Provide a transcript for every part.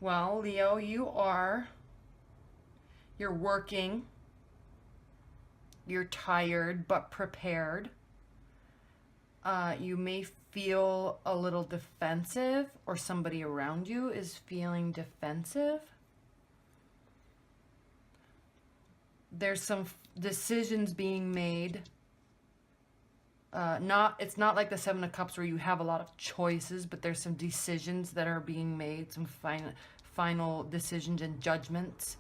Well, Leo, you're working, you're tired but prepared. You may feel a little defensive, or somebody around you is feeling defensive. There's some decisions being made. It's not like the Seven of Cups where you have a lot of choices, but there's some decisions that are being made, some final decisions and judgments.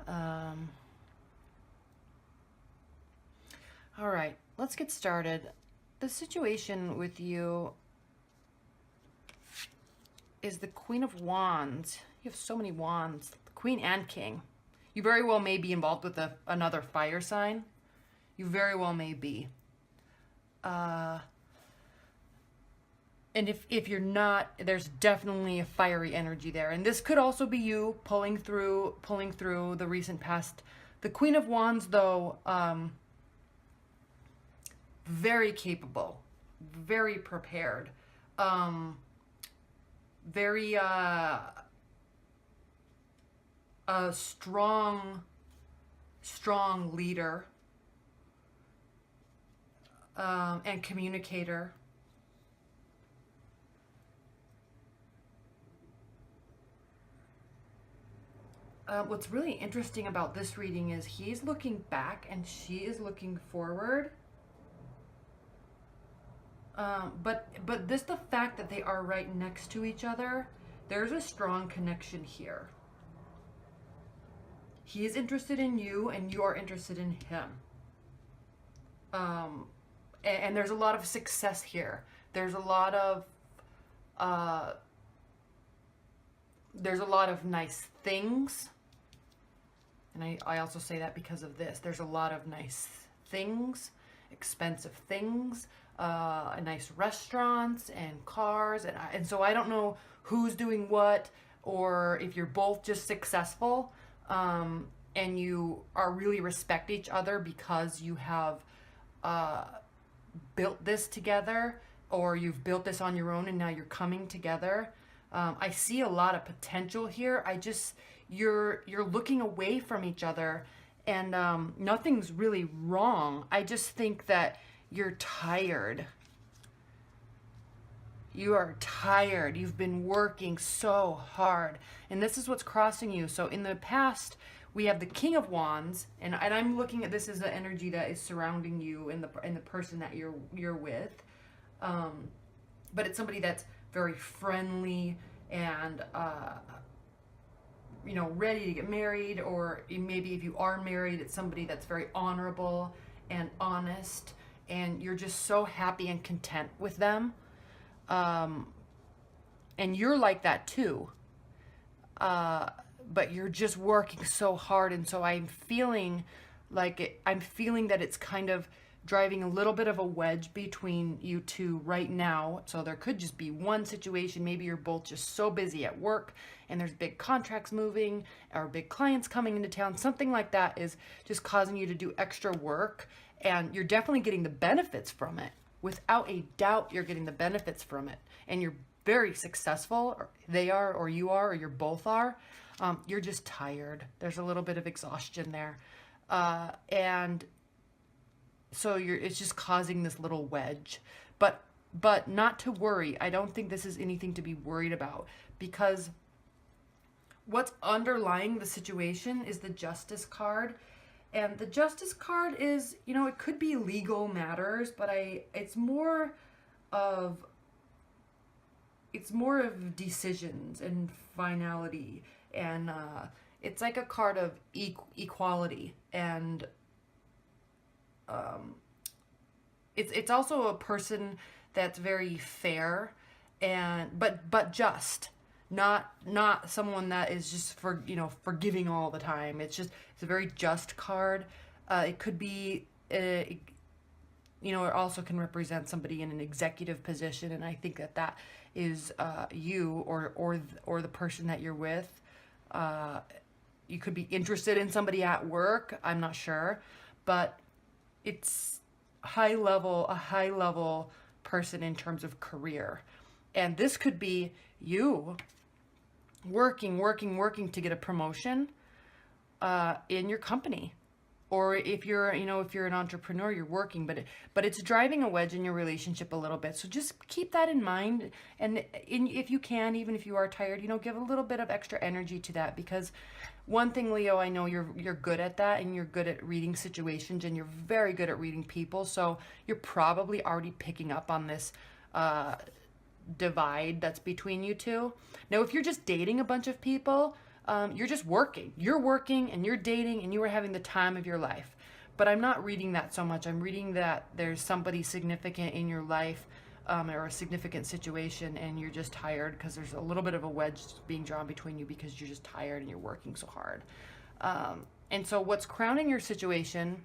All right, let's get started. The situation with you is the Queen of Wands. You have so many wands, the Queen and King. You very well may be involved with another fire sign. You very well may be. And if you're not, there's definitely a fiery energy there. And this could also be you pulling through the recent past. The Queen of Wands, though, very capable, very prepared, very a strong leader, and communicator. What's really interesting about this reading is he's looking back and she is looking forward. But just the fact that they are right next to each other, there's a strong connection here. He is interested in you and you are interested in him. And there's a lot of success here. There's a lot of nice things. And I also say that because of this. There's a lot of nice things, expensive things, nice restaurants and cars. And so I don't know who's doing what, or if you're both just successful, and you are really respect each other because you have built this together, or you've built this on your own and now you're coming together. I see a lot of potential here. You're looking away from each other, and nothing's really wrong. I just think that you're tired. You are tired. You've been working so hard, and this is what's crossing you. So in the past, we have the King of Wands, and I'm looking at this as the energy that is surrounding you and the person that you're with. But it's somebody that's very friendly and ready to get married, or maybe if you are married, it's somebody that's very honorable and honest, and you're just so happy and content with them. And you're like that too. But you're just working so hard, and so I'm feeling that it's kind of driving a little bit of a wedge between you two right now. So there could just be one situation. Maybe you're both just so busy at work and there's big contracts moving or big clients coming into town. Something like that is just causing you to do extra work, and you're definitely getting the benefits from it. Without a doubt, you're getting the benefits from it, and you're very successful, or they are, or you are, or you both are. You're just tired. There's a little bit of exhaustion there. And so it's just causing this little wedge, but not to worry. I don't think this is anything to be worried about, because what's underlying the situation is the Justice card. And the Justice card is, it could be legal matters, but it's more of decisions and finality, and it's like a card of equality, and it's also a person that's very fair and but just not someone that is just forgiving all the time. It's a very just card. It could be it also can represent somebody in an executive position, and I think that is you or the person that you're with. You could be interested in somebody at work. I'm not sure, but it's a high level person in terms of career. And this could be you working to get a promotion in your company. Or if you're, you know, if you're an entrepreneur, you're working, but it's driving a wedge in your relationship a little bit. So just keep that in mind. And if you can, even if you are tired, you know, give a little bit of extra energy to that, because one thing, Leo, I know you're good at that, and you're good at reading situations, and you're very good at reading people. So you're probably already picking up on this divide that's between you two. Now, if you're just dating a bunch of people, you're just working. You're working and you're dating and you are having the time of your life. But I'm not reading that so much. I'm reading that there's somebody significant in your life, or a significant situation, and you're just tired because there's a little bit of a wedge being drawn between you because you're just tired and you're working so hard. And so what's crowning your situation,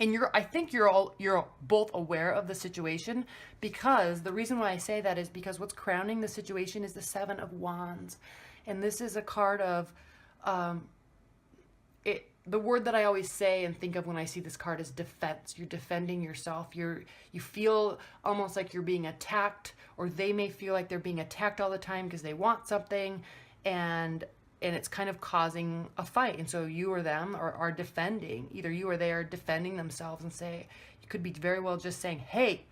and I think you're both aware of the situation, because the reason why I say that is because what's crowning the situation is the Seven of Wands. And this is a card of, the word that I always say and think of when I see this card is defense. You're defending yourself. You feel almost like you're being attacked, or they may feel like they're being attacked all the time because they want something, and it's kind of causing a fight. And so you or them are defending, either you or they are defending themselves, and you could be very well just saying, hey,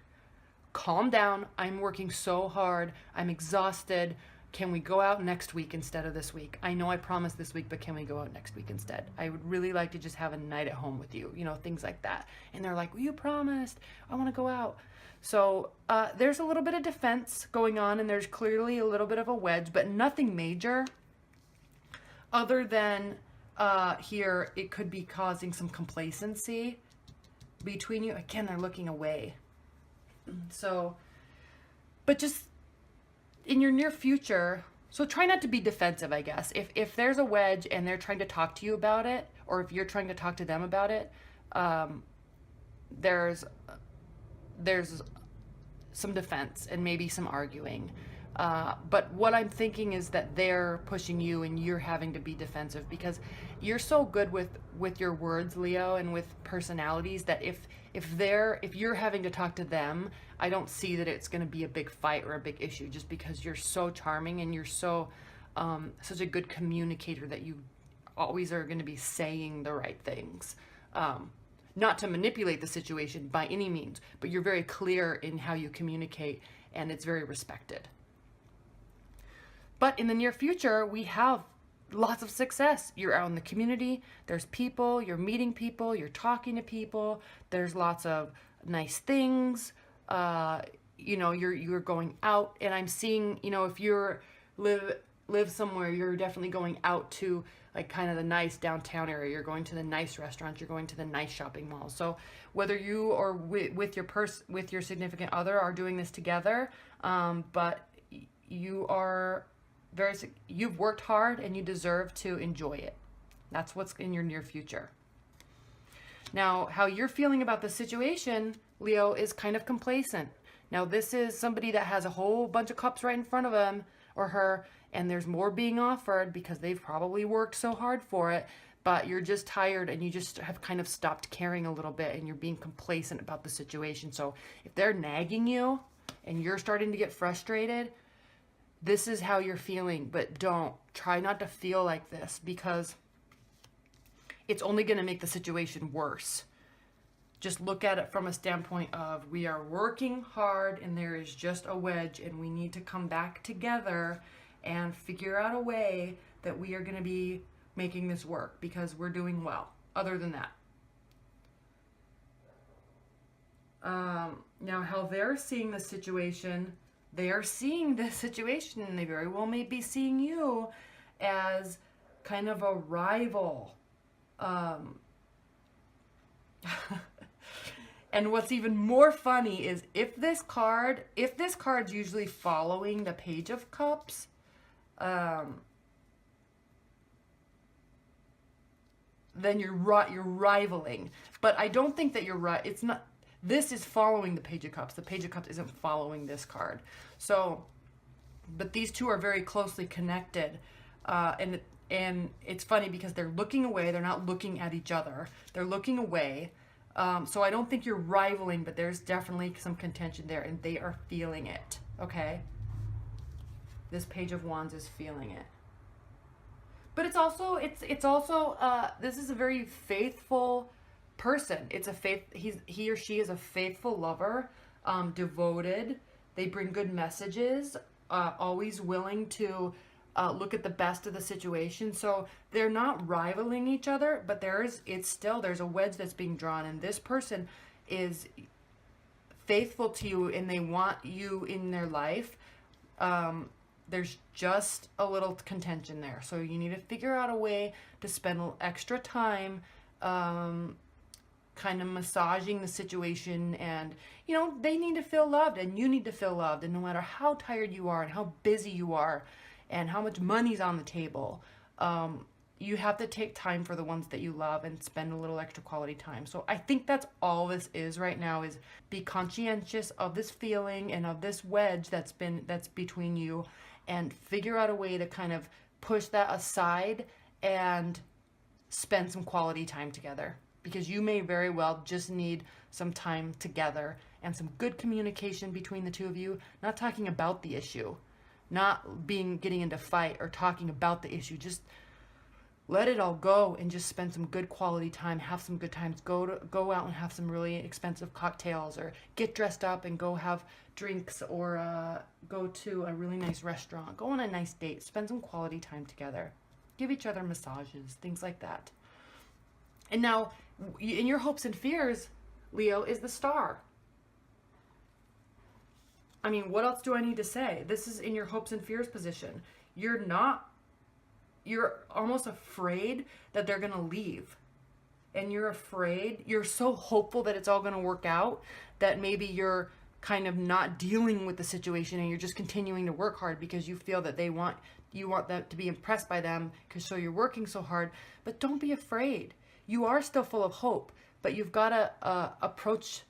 calm down. I'm working so hard. I'm exhausted. Can we go out next week instead of this week? I know I promised this week, but can we go out next week instead? I would really like to just have a night at home with you, you know, things like that. And they're like, well, you promised, I want to go out. So there's a little bit of defense going on, and there's clearly a little bit of a wedge, but nothing major, other than here, it could be causing some complacency between you. Again, they're looking away. So, but just in your near future, so try not to be defensive, I guess. If there's a wedge and they're trying to talk to you about it, or if you're trying to talk to them about it, there's some defense and maybe some arguing. But what I'm thinking is that they're pushing you and you're having to be defensive, because you're so good with your words, Leo, and with personalities, that if you're having to talk to them, I don't see that it's going to be a big fight or a big issue, just because you're so charming and you're so such a good communicator that you always are going to be saying the right things. Not to manipulate the situation by any means, but you're very clear in how you communicate, and it's very respected. But in the near future, we have lots of success. You're out in the community, there's people, you're meeting people, you're talking to people, there's lots of nice things, you know, you're going out, and I'm seeing, you know, if you're live somewhere, you're definitely going out to like kind of the nice downtown area, you're going to the nice restaurants, you're going to the nice shopping malls. So whether you or with your significant other are doing this together, but you've worked hard and you deserve to enjoy it. That's what's in your near future. Now, how you're feeling about the situation, Leo, is kind of complacent. Now, this is somebody that has a whole bunch of cups right in front of him or her, and there's more being offered because they've probably worked so hard for it, but you're just tired and you just have kind of stopped caring a little bit, and you're being complacent about the situation. So if they're nagging you and you're starting to get frustrated, this is how you're feeling. But try not to feel like this, because it's only going to make the situation worse. Just look at it from a standpoint of, we are working hard and there is just a wedge, and we need to come back together and figure out a way that we are going to be making this work, because we're doing well. Other than that, now how they're seeing the situation, they are seeing this situation, and they very well may be seeing you as kind of a rival. And what's even more funny is if this card's usually following the Page of Cups, then you're rivaling. But I don't think that you're right. It's not. This is following the Page of Cups. The Page of Cups isn't following this card. So, but these two are very closely connected, and it's funny because they're looking away. They're not looking at each other. They're looking away. So I don't think you're rivaling, but there's definitely some contention there, and they are feeling it. Okay. This Page of Wands is feeling it. But it's also this is a very faithful person. It's a he or she is a faithful lover, devoted. They bring good messages, always willing to look at the best of the situation. So they're not rivaling each other, but there's a wedge that's being drawn, and this person is faithful to you and they want you in their life. There's just a little contention there. So you need to figure out a way to spend extra time kind of massaging the situation, and you know, they need to feel loved and you need to feel loved, and no matter how tired you are and how busy you are and how much money's on the table, you have to take time for the ones that you love and spend a little extra quality time. So I think that's all this is right now, is be conscientious of this feeling and of this wedge that's between you, and figure out a way to kind of push that aside and spend some quality time together, because you may very well just need some time together and some good communication between the two of you, not talking about the issue, not getting into fight or talking about the issue. Just let it all go and just spend some good quality time, have some good times, go out and have some really expensive cocktails, or get dressed up and go have drinks, or go to a really nice restaurant, go on a nice date, spend some quality time together, give each other massages, things like that. And now in your hopes and fears, Leo, is the Star. I mean, what else do I need to say? This is in your hopes and fears position. You're almost afraid that they're going to leave. And you're so hopeful that it's all going to work out, that maybe you're kind of not dealing with the situation and you're just continuing to work hard because you feel that you want them to be impressed by them, because so you're working so hard. But don't be afraid. You are still full of hope, but you've got to approach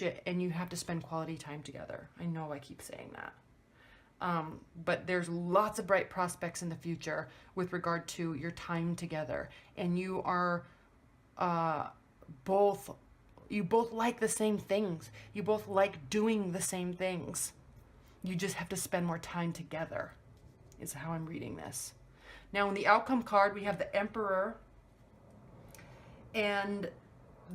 it, and you have to spend quality time together. I know I keep saying that. But there's lots of bright prospects in the future with regard to your time together. And you are both like the same things. You both like doing the same things. You just have to spend more time together, is how I'm reading this. Now in the outcome card, we have the Emperor. And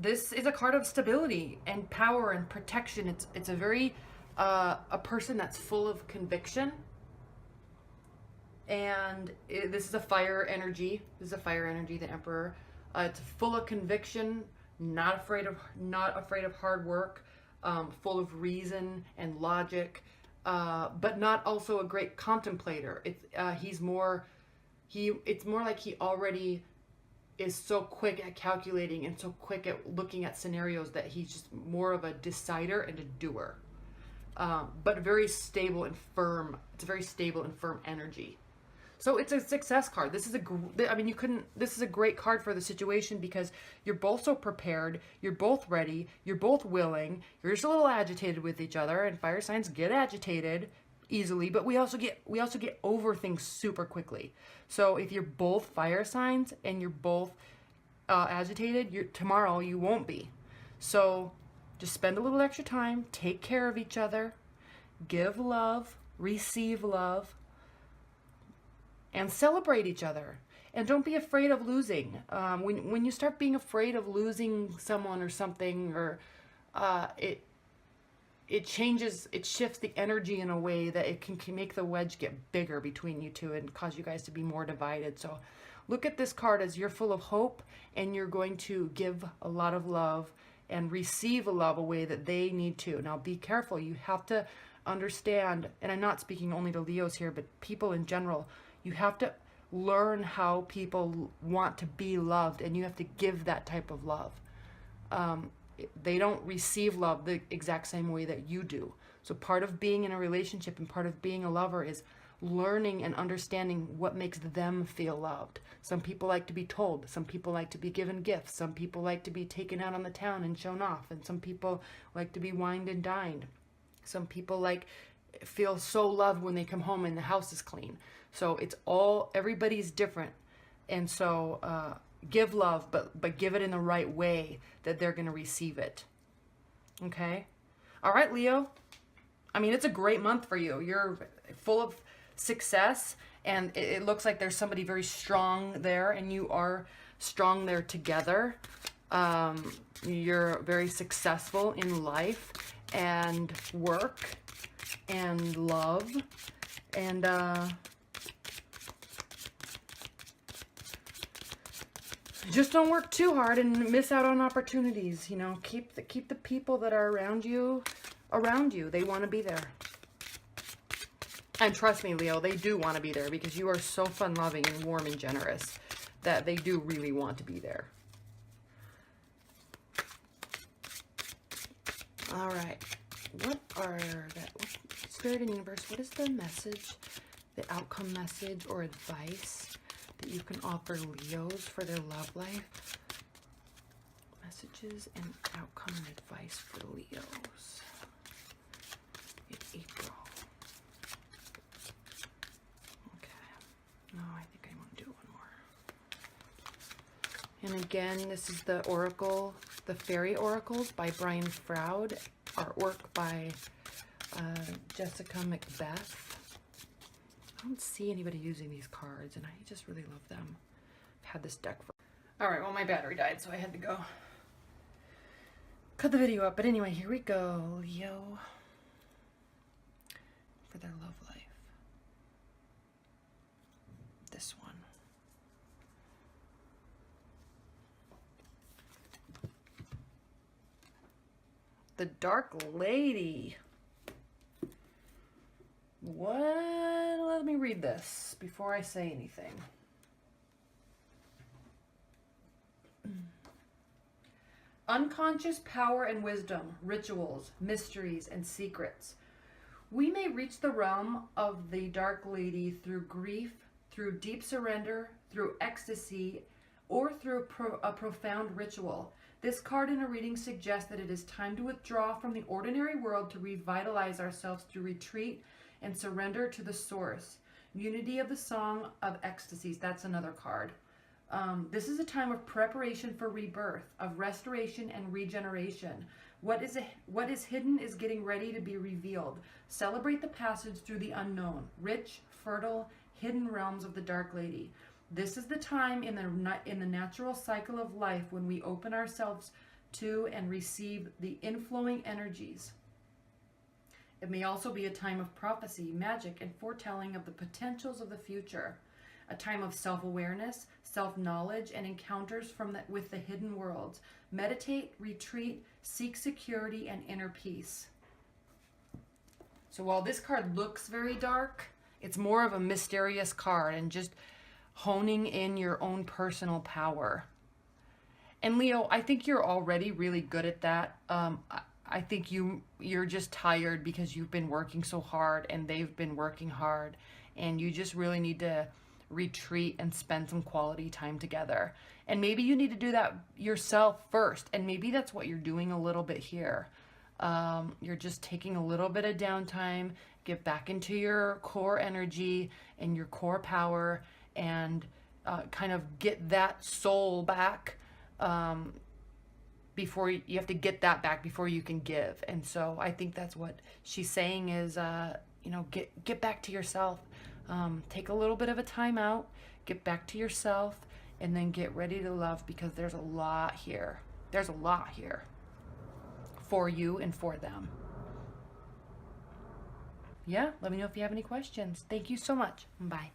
this is a card of stability and power and protection. It's a very a person that's full of conviction, and this is a fire energy. This is a fire energy, the Emperor. It's full of conviction, not afraid of hard work, full of reason and logic, but not also a great contemplator. It's more like he already is so quick at calculating and so quick at looking at scenarios that he's just more of a decider and a doer. But very stable and firm. It's a very stable and firm energy. So it's a success card. This is a great card for the situation, because you're both so prepared, you're both ready, you're both willing, you're just a little agitated with each other, and fire signs get agitated easily, but we also get over things super quickly. So if you're both fire signs and you're both agitated, tomorrow you won't be. So just spend a little extra time, take care of each other, give love, receive love, and celebrate each other. And don't be afraid of losing. When you start being afraid of losing someone or something, or it shifts the energy in a way that it can make the wedge get bigger between you two and cause you guys to be more divided. So look at this card as you're full of hope, and you're going to give a lot of love and receive a love a way that they need to. Now be careful. You have to understand, and I'm not speaking only to Leos here, but people in general, you have to learn how people want to be loved, and you have to give that type of love. They don't receive love the exact same way that you do. So part of being in a relationship and part of being a lover is learning and understanding what makes them feel loved. Some people like to be told. Some people like to be given gifts. Some people like to be taken out on the town and shown off. And some people like to be wined and dined. Some people feel so loved when they come home and the house is clean. So everybody's different. And so give love, but give it in the right way that they're going to receive it. Okay? All right, Leo. I mean, it's a great month for you. You're full of success And it looks like there's somebody very strong there, and you are strong there together. You're very successful in life and work and love, and just don't work too hard and miss out on opportunities. You know, keep the people that are around you. They want to be there. And trust me, Leo, they do want to be there, because you are so fun-loving and warm and generous that they do really want to be there. All right. What are that? Spirit and universe, what is the message, the outcome message or advice that you can offer Leos for their love life? Messages and outcome and advice for Leos in April. No, I think I want to do one more. And again, this is the Oracle, the Fairy Oracles by Brian Froud. Artwork by Jessica Macbeth. I don't see anybody using these cards, and I just really love them. I've had this deck for... Alright, well, my battery died, so I had to go cut the video up. But anyway, here we go, Leo, for their love life. This one. The Dark Lady. What? Let me read this before I say anything. Unconscious power and wisdom, rituals, mysteries, and secrets. We may reach the realm of the Dark Lady through grief, through deep surrender, through ecstasy, or through a profound ritual. This card in a reading suggests that it is time to withdraw from the ordinary world to revitalize ourselves through retreat and surrender to the source. Unity of the Song of Ecstasies, that's another card. This is a time of preparation for rebirth, of restoration and regeneration. What is hidden is getting ready to be revealed. Celebrate the passage through the unknown, rich, fertile, hidden realms of the Dark Lady. This is the time in the natural cycle of life when we open ourselves to and receive the inflowing energies. It may also be a time of prophecy, magic, and foretelling of the potentials of the future. A time of self-awareness, self-knowledge, and encounters with the hidden worlds. Meditate, retreat, seek security and inner peace. So while this card looks very dark, it's more of a mysterious card and just honing in your own personal power. And Leo, I think you're already really good at that. I think you're just tired because you've been working so hard and they've been working hard, and you just really need to retreat and spend some quality time together. And maybe you need to do that yourself first, and maybe that's what you're doing a little bit here. You're just taking a little bit of downtime, get back into your core energy and your core power, and kind of get that soul back. Before you have to get that back before you can give. And so I think that's what she's saying is, you know, get back to yourself. Take a little bit of a time out, get back to yourself, and then get ready to love, because there's a lot here. There's a lot here for you and for them. Yeah, let me know if you have any questions. Thank you so much. Bye.